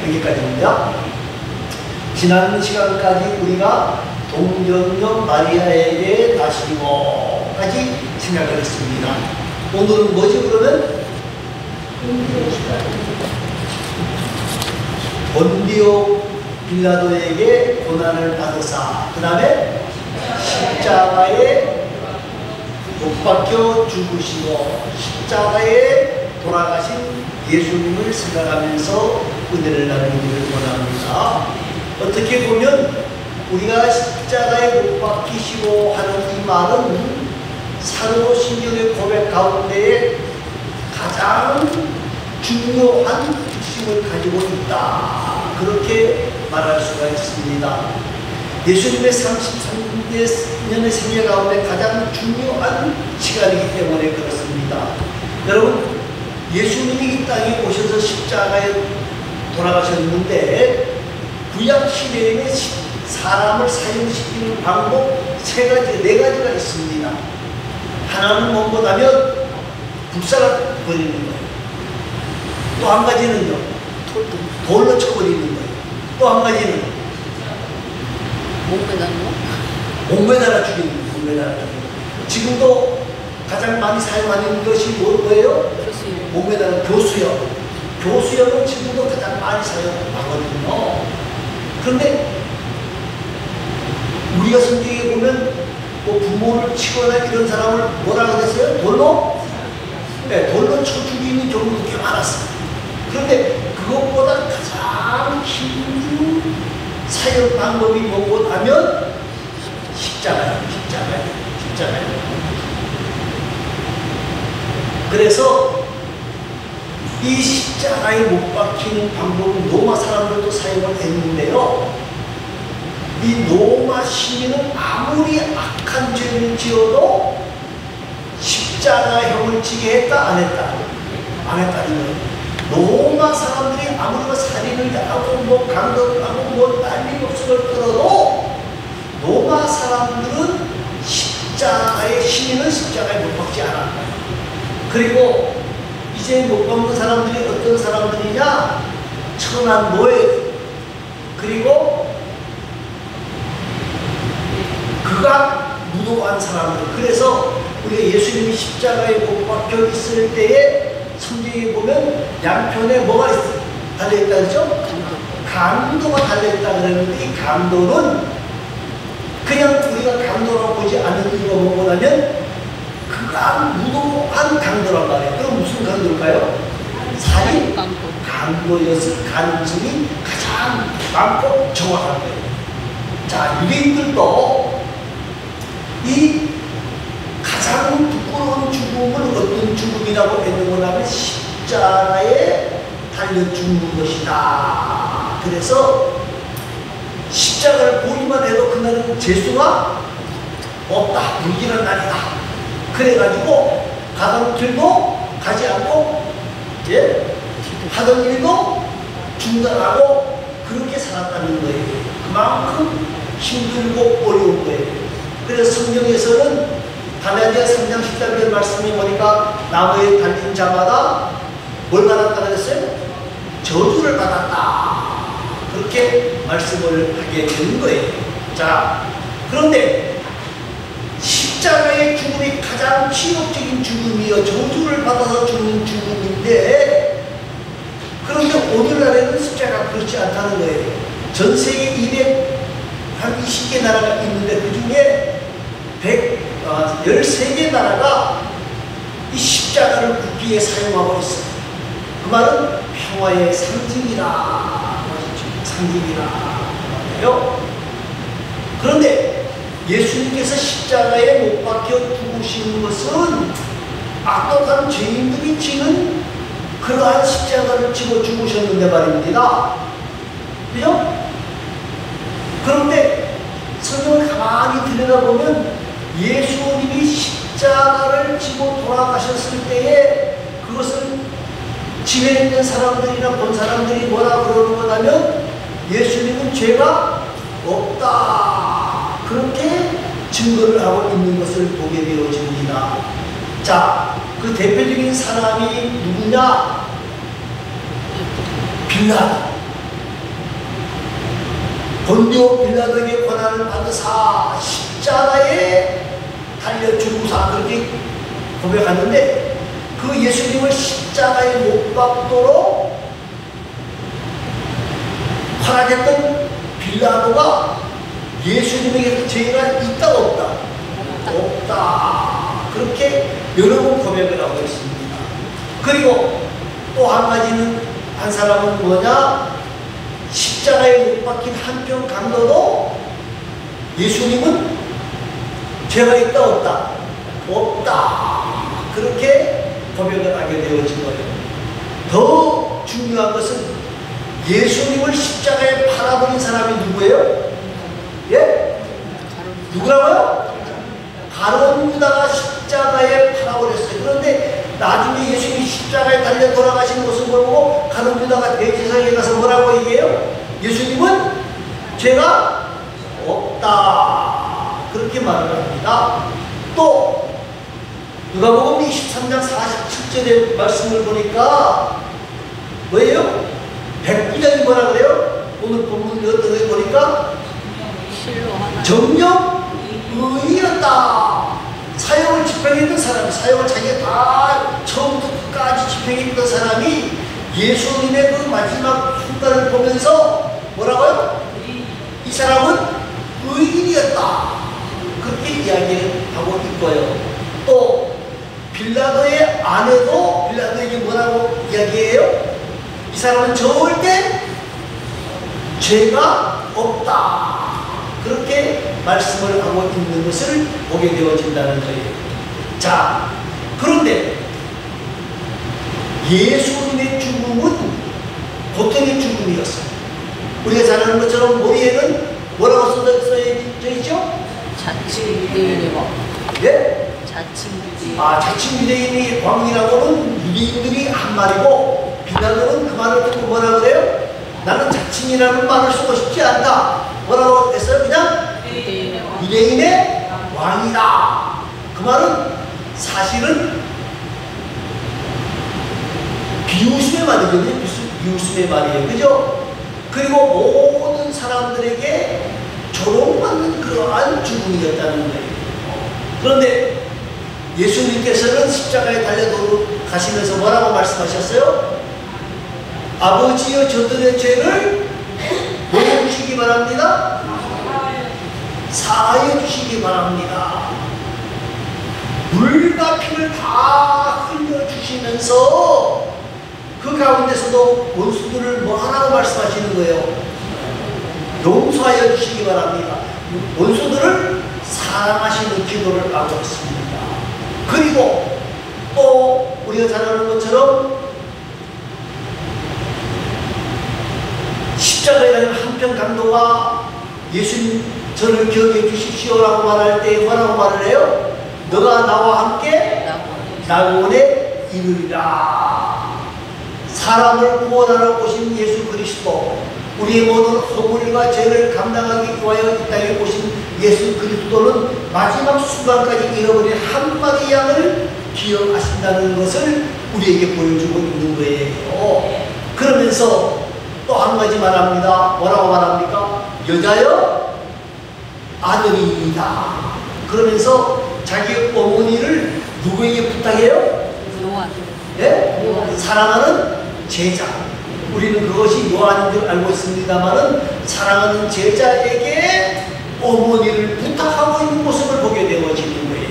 여기까지입니다. 지난 시간까지 우리가 동정녀 마리아에게 다시고까지 생각을 했습니다. 오늘은 뭐지 그러면? 본디오 빌라도에게 고난을 받으사 그 다음에 십자가에 못 박혀 죽으시고 십자가에 돌아가신 예수님을 생각하면서 은혜를 나누기를 원합니다. 어떻게 보면 우리가 십자가에 못 박히시고 하는 이 말은 사도신경의 고백 가운데에 가장 중요한 특징을 가지고 있다. 그렇게 말할 수가 있습니다. 예수님의 33년의 생애 가운데 가장 중요한 시간이기 때문에 그렇습니다. 여러분, 예수님이 이 땅에 오셔서 십자가에 돌아가셨는데 구약 시대에는 사람을 사형시키는 방법 네 가지가 있습니다. 하나는 뭐냐면 불사라 버리는 거예요. 또 한 가지는요, 돌로 쳐버리는 거예요. 또 한 가지는 목매달아 죽이는 거예요. 목매달아 죽이는 거예요. 지금도 가장 많이 사용하는 것이 뭐예요? 목매달아 교수역. 교수역은 지금도 가장 많이 사용하거든요. 그런데 우리가 성경에 보면 뭐 부모를 치거나 이런 사람을 뭐라고 했어요? 돌로? 네, 돌로 쳐 죽이는 경우도 꽤 많았어요. 그런데 그것보다 가장 힘든 사형 방법이 뭐고 하면 십자가예요. 십자가예요. 그래서 이 십자가에 못 박히는 방법은 로마 사람들도 사용을 했는데요. 이 로마 시민은 아무리 악한 죄를 지어도 십자가형을 지게 했다? 안 했다? 안 했다는 거예요. 로마 사람들이 아무리 살인을 하고 뭐 강도를 하고 뭐 난리 목숨을 끌어도 로마 사람들은 시민은 십자가에 못 박지 않았다. 그리고 이제 못 박는 사람들이 어떤 사람들이냐? 천한 노예, 그리고 그가 무도한 사람들. 그래서 우리가 예수님이 십자가에 못 박혀 있을 때에 성경에 보면 양편에 뭐가 달려있다 그러죠? 강도가 달려있다 그러는데 이 강도는 그냥 우리가 강도라고 보지 않는 이유가 뭐냐면 그가 무도한 강도란 말이에요. 그럼 무슨 강도일까요? 살인 강도였을 가능성이 가장 많고 정확한 거예요. 자, 유대인들도 이 가장 부끄러운 죽음을 어떤 죽음이라고 했는 거냐면 십자가에 달려 죽는 것이다. 그래서 십자가를 보기만 해도 그날은 재수가 없다. 불길한 날이다. 그래가지고 가던 길도 가지 않고 하던 일도 중단하고 그렇게 살았다는 거예요. 그만큼 힘들고 어려운 거예요. 그래서 성경에서는 갈라디아 3장 14절 말씀이 보니까 나무에 달린 자마다 뭘 받았다 그랬어요? 저주를 받았다. 그렇게 말씀을 하게 되는 거예요. 자, 그런데 십자가의 죽음이 가장 치욕적인 죽음이요, 저주를 받아서 죽는 죽음인데, 그런데 오늘날에는 십자가가 그렇지 않다는 거예요. 전 세계 220개 나라가 있는데 그 중에 13개 나라가 이 십자가를 국기에 사용하고 있어요. 그 말은 평화의 상징이라 말이에요. 그런데 예수님께서 십자가에 못 박혀 죽으신 것은 악독한 죄인들이 지는 그러한 십자가를 지고 죽으셨는데 말입니다. 그죠? 그런데 성경을 가만히 들여다보면 예수님이 십자가를 지고 돌아가셨을 때에 그것을 지내있는 사람들이나 본 사람들이 뭐라 그러는 거냐면 예수님은 죄가 없다. 그렇게 증거를 하고 있는 것을 보게 되어집니다. 자, 그 대표적인 사람이 누구냐? 빌라도. 본디오 빌라도에게 고난을 받으사 십자가에 달려 죽으사 그렇게 고백하는데 그 예수님을 십자가에 못 박도록 허락했던 빌라도가 예수님에게 죄가 있다 없다? 없다. 그렇게 여러 번 고백을 하고 있습니다. 그리고 또 한 가지는 한 사람은 뭐냐? 십자가에 못 박힌 한편 강도도 예수님은 죄가 있다 없다? 없다. 그렇게 고백을 하게 되어진 거예요. 더 중요한 것은 예수님을 십자가에 팔아버린 사람이 누구예요? 예? 누구라고요? 가룟 유다가 십자가에 팔아버렸어요. 그런데 나중에 예수님이 십자가에 달려 돌아가신 모습을 보고 가룟 유다가 대제사장에 가서 뭐라고 얘기해요? 예수님은 죄가 없다. 그렇게 말을 합니다. 또 누가복음 23장 47절의 말씀을 보니까 뭐예요? 백부장이 뭐라 그래요? 오늘 본문 어떤 거 보니까 정령 의였다. 사형을 집행했던 사람이, 사형을 자기가 다 처음부터 끝까지 집행했던 사람이 예수님의 그 마지막 순간을 보면서 뭐라고요? 이 사람은 의인이었다. 그렇게 이야기를 하고 있고요. 또 빌라도의 아내도 빌라도에게 뭐라고 이야기해요? 이 사람은 절대 죄가 없다. 그렇게 말씀을 하고 있는 것을 보게 되어진다는 거예요. 자, 그런데 예수님의 죽음은 보통의 죽음이었어요. 우리가 잘 아는 것처럼 머리에는 뭐라고 써져 있죠? 자칭 유대인의 왕. 예? 자칭 유대인. 자칭 유대인의 왕이라고는 유대인들이 한 말이고 빌라도는 그 말을 듣고 뭐라 그래요? 나는 자칭이라는 말을 쓰고 싶지 않다. 뭐라고 했어요? 그냥 유대인의 왕이다. 그 말은 사실은 비웃음의 말이거든요. 비웃음의 말이에요. 그죠? 그리고 모든 사람들에게 조롱받는 그러한 죽음이었다는 거예요. 그런데 예수님께서는 십자가에 달려 가시면서 뭐라고 말씀하셨어요? 아버지여 저들의 죄를 뭐 주시기 바랍니다? 사하여 주시기 바랍니다. 물과 피를 다 흘려주시면서 그 가운데서도 원수들을 뭐하라고 말씀하시는 거예요? 용서하여 주시기 바랍니다. 원수들을 사랑하시는 기도를 하고 있습니다. 그리고 또 우리가 잘 아는 것처럼 십자가에 한편 강도가 예수님 저를 기억해 주십시오라고 말할 때 뭐라고 말을 해요? 너가 나와 함께 낙원에 이르리라. 사람을 구원하러 오신 예수 그리스도, 우리의 모든 허물과 죄를 감당하기 위하여 이 땅에 오신 예수 그리스도는 마지막 순간까지 잃어버린 한 마리 양을 기억하신다는 것을 우리에게 보여주고 있는 거예요. 그러면서 또 한 가지 말합니다. 뭐라고 말합니까? 여자여 아들이다. 그러면서 자기 어머니를 누구에게 부탁해요? 예? 사랑하는 제자. 우리는 그것이 요한인 줄 알고 있습니다만은 사랑하는 제자에게 어머니를 부탁하고 있는 모습을 보게 되어지는 거예요.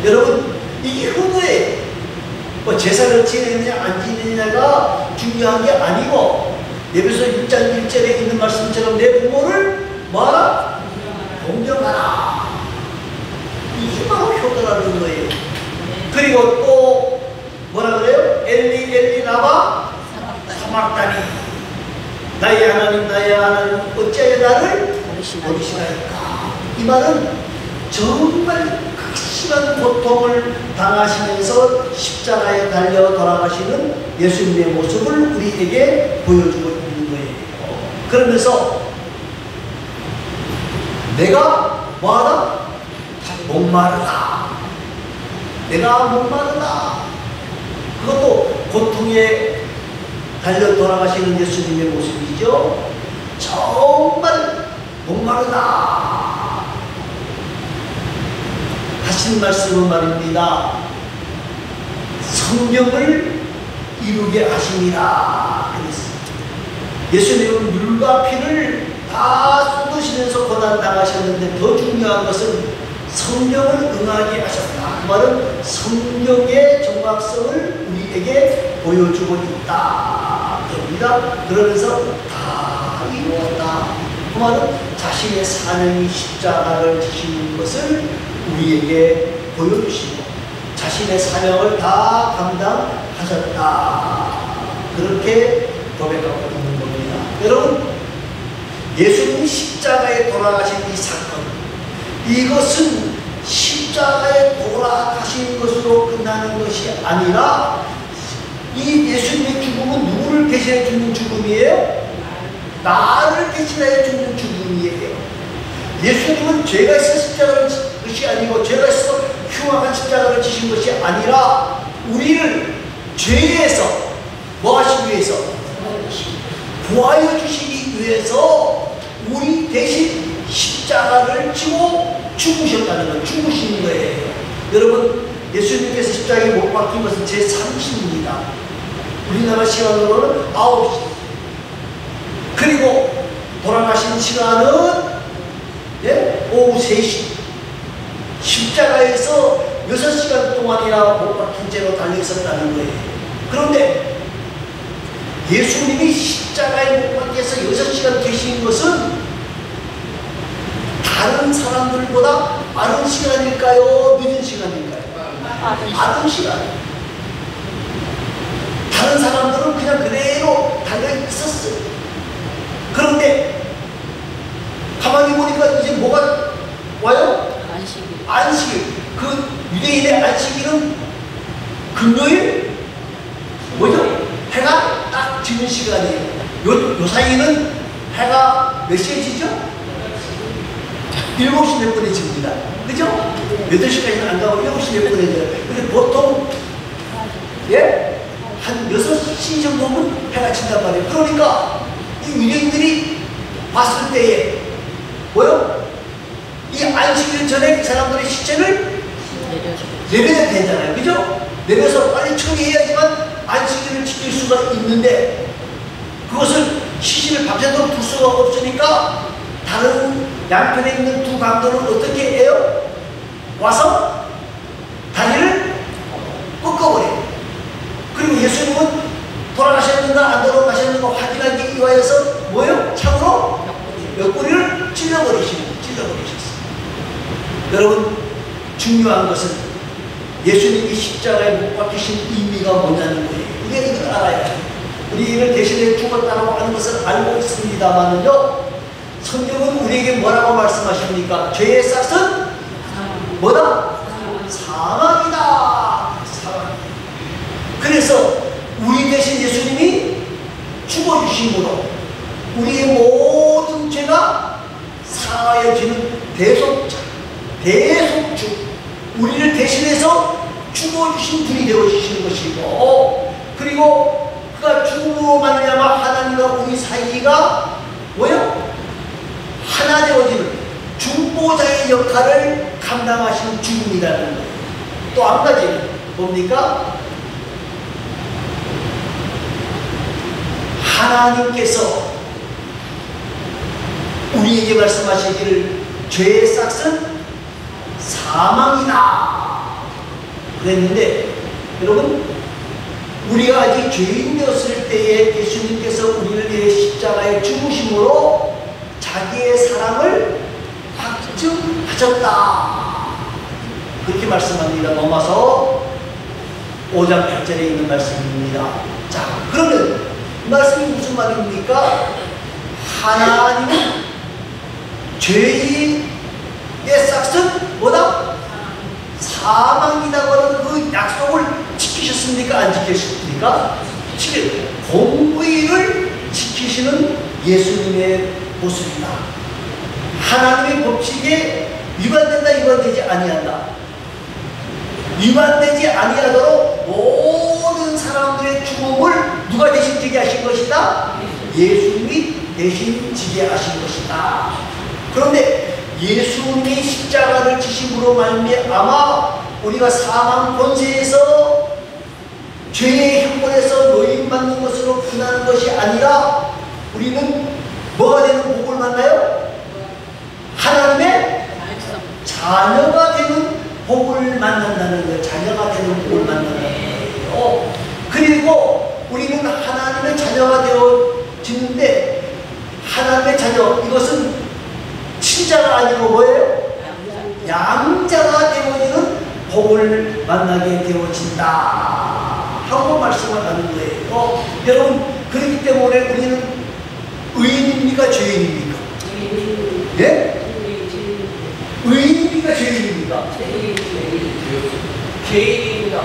여러분, 이게 흔해. 뭐 제사를 지내느냐 안 지내느냐가 중요한 게 아니고, 예배소 6장 1절에 있는 말씀처럼 내 부모를 뭐하라? 동정하라. 이게 바로 효도라는 거예요. 그리고 또 뭐라 그래요? 엘리 엘리 라마 사막다니, 나의 하나님 나의 하나님 어찌하여 나를 버리시나이까. 이 말은 정말 극심한 고통을 당하시면서 십자가에 달려 돌아가시는 예수님의 모습을 우리에게 보여주고 있는 거예요. 그러면서 내가 뭐하다? 목마르다. 내가 목마르다. 그것도 고통에 달려 돌아가시는 예수님의 모습이죠. 정말 목마르다 하신 말씀은 말입니다. 성령을 이루게 하십니다. 예수님은 물과 피를 다 쏟으시면서 고난당하셨는데 더 중요한 것은 성령을 응하게 하셨다. 그 말은 성령의 정확성을 우리에게 보여주고 있다. 그럽니다. 그러면서 다 이루었다. 그 말은 자신의 사명이 십자가를 지시는 것을 우리에게 보여주시고 자신의 사명을 다 감당하셨다. 그렇게 고백하고 있는 겁니다. 여러분, 예수님이 십자가에 돌아가신 이 사건, 이것은 십자가에 돌아가신 것으로 끝나는 것이 아니라 이 예수님의 죽음은 누구를 대신해 주는 죽음이에요? 나를 대신해 주는 죽음이에요. 예수님은 죄가 있어 십자가를 진 것이 아니고 죄가 있어 흉악한 십자가를 지신 것이 아니라 우리를 죄에서 뭐 하시기 위해서? 구하여 주시기 위해서 우리 대신 십자가를 지고 죽으셨다는 건 죽으신 거예요. 여러분, 예수님께서 십자가에 못 박힌 것은 제3시입니다. 우리나라 시간으로는 9시. 그리고 돌아가신 시간은 오후 3시. 십자가에서 6시간 동안이나 못 박힌 채로 달려 있었다는 거예요. 그런데 예수님이 십자가에 못 박혀서 6시간 계신 것은 다른 사람들보다 빠른 시간일까요? 늦은 시간일까요? 빠른 시간. 다른 사람들은 그냥 그대로 달려 있었어요. 그런데 가만히 보니까 이제 뭐가 와요? 안식일. 그 유대인의 안식일은 금요일? 뭐죠? 해가 딱 지는 시간이에요. 요 사이는 해가 몇 시에 지죠? 7시 몇 분에 집니다. 그죠? 8시까지는 안 가고 7시 몇 분에 져요. 근데 보통, 한 6시 정도면 해가 친단 말이에요. 그러니까, 이 유대인들이 봤을 때에, 뭐요? 이 안식일 전에 이 사람들의 시체를 내려야 되잖아요. 그죠? 내려서 빨리 처리해야지만 안식일을 지킬 수가 있는데, 그것을 시신을 밤새도록 둘 수가 없으니까, 다른 양편에 있는 두 강도는 어떻게 해요? 와서 다리를 꺾어버려요. 그리고 예수님은 돌아가셨는가 안 돌아가셨는가 확인하기 위하여서 뭐예요? 창으로 옆구리를 찔러버리셨어요. 여러분, 중요한 것은 예수님이 십자가에 못 박히신 의미가 뭐냐는 거예요. 우리가 이걸 알아야 해요. 우리를 대신에 죽었다고 하는 것을 알고 있습니다만은요, 성경은 우리에게 뭐라고 말씀하십니까? 죄의 싹은 뭐다? 사망이다. 사망. 그래서 우리 대신 예수님이 죽어주심으로 우리의 모든 죄가 사하여지는 대속자, 대속주, 우리를 대신해서 죽어주신 분이 되어주시는 것이고, 그리고 그가 죽음으로 말미암아 하나님과 우리 사이가 뭐요? 하나 되어지는 중보자의 역할을 감당하시는 죽음이라는 거예요. 또 한 가지는 뭡니까? 하나님께서 우리에게 말씀하시기를 죄의 싹은 사망이다 그랬는데, 여러분, 우리가 아직 죄인 되었을 때에 예수님께서 우리를 위해 십자가에 죽으심으로 자기의 사랑을 확증하셨다 그렇게 말씀합니다. 넘어서 5장 8절에 있는 말씀입니다. 자, 그러면 이 말씀이 무슨 말입니까? 하나님은 죄의 싹은 뭐다? 사망이라고 하는 그 약속을 지키셨습니까? 안 지키셨습니까? 공의를 지키시는 예수님의 모습이다. 하나님의 법칙에 위반된다, 위반되지 아니한다. 위반되지 아니하도록 모든 사람들의 죽음을 누가 대신 지게 하신 것이다? 예수님이 대신 지게 하신 것이다. 그런데 예수님이 십자가를 지심으로 말미암아 우리가 사망 권세에서 죄의 형벌에서 노임받는 것으로 끝나는 것이 아니라 우리는 뭐가 되는 복을 만나요? 하나님의 자녀가 되는 복을 만난다는 거예요. 자녀가 되는 복을 만난다는 거예요. 그리고 우리는 하나님의 자녀가 되어지는데, 하나님의 자녀, 이것은 친자가 아니고 뭐예요? 양자가 되어지는 복을 만나게 되어진다 하고 말씀을 하는 거예요. 여러분, 그렇기 때문에 우리는 의인입니까? 죄인입니까? 예? 의인입니까? 죄인입니까? 죄인입니다.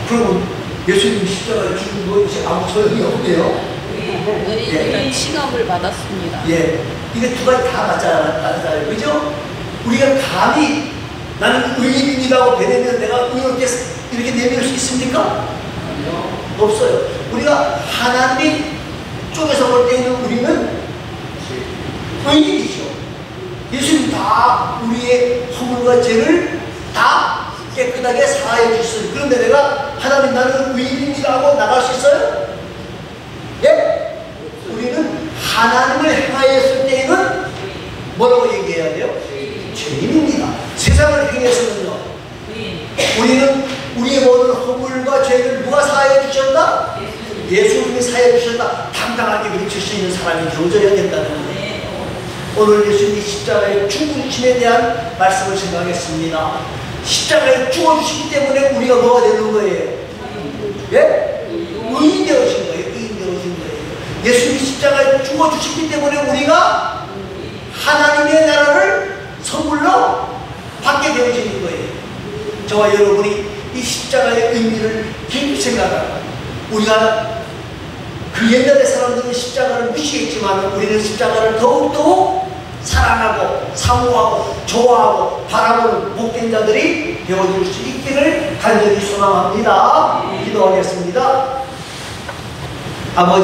그러면 예수님 십자가에 죽은 것이 아무 소용이 없네요. 의인은 칭함을 받았습니다. 예, 이게 두 가지 다 맞잖아요, 그죠? 우리가 감히 나는 의인입니다 하고 배내면 내가 의롭게 이렇게 내밀 수 있습니까? 없어요. 우리가 하나님 쪽에서 볼 때는 우리는 의인이죠. 예수님 다 우리의 허물과 죄를 다 깨끗하게 사하여 주셨어요. 그런데 내가 하나님 나는 의인입니다 하고 나갈 수 있어요? 예? 우리는 하나님을 향하였을 때에는 뭐라고 얘기해야 돼요? 죄인입니다. 세상을 향해서는요, 우리는 우리의 모든 허물과 죄를 누가 사하여 주셨다? 예수님이 사하여 주셨다. 당당하게 외칠 수 있는 사람이 되어져야 된다는 거예요. 오늘 예수님이 십자가의 죽으심에 대한 말씀을 생각하겠습니다. 십자가에 죽어주시기 때문에 우리가 뭐가 되는 거예요? 예? 의인 되어진 거예요. 의인 되어진 거예요. 예수님이 십자가에 죽어주시기 때문에 우리가 하나님의 나라를 선물로 받게 되어지는 거예요. 저와 여러분이 이 십자가의 의미를 깊이 생각하고, 우리가 그 옛날의 사람들은 십자가를 무시했지만 우리는 십자가를 더욱더욱 사랑하고 사모하고 좋아하고 바라보는 복된 자들이 되어줄 수 있기를 간절히 소망합니다. 기도하겠습니다. 아버지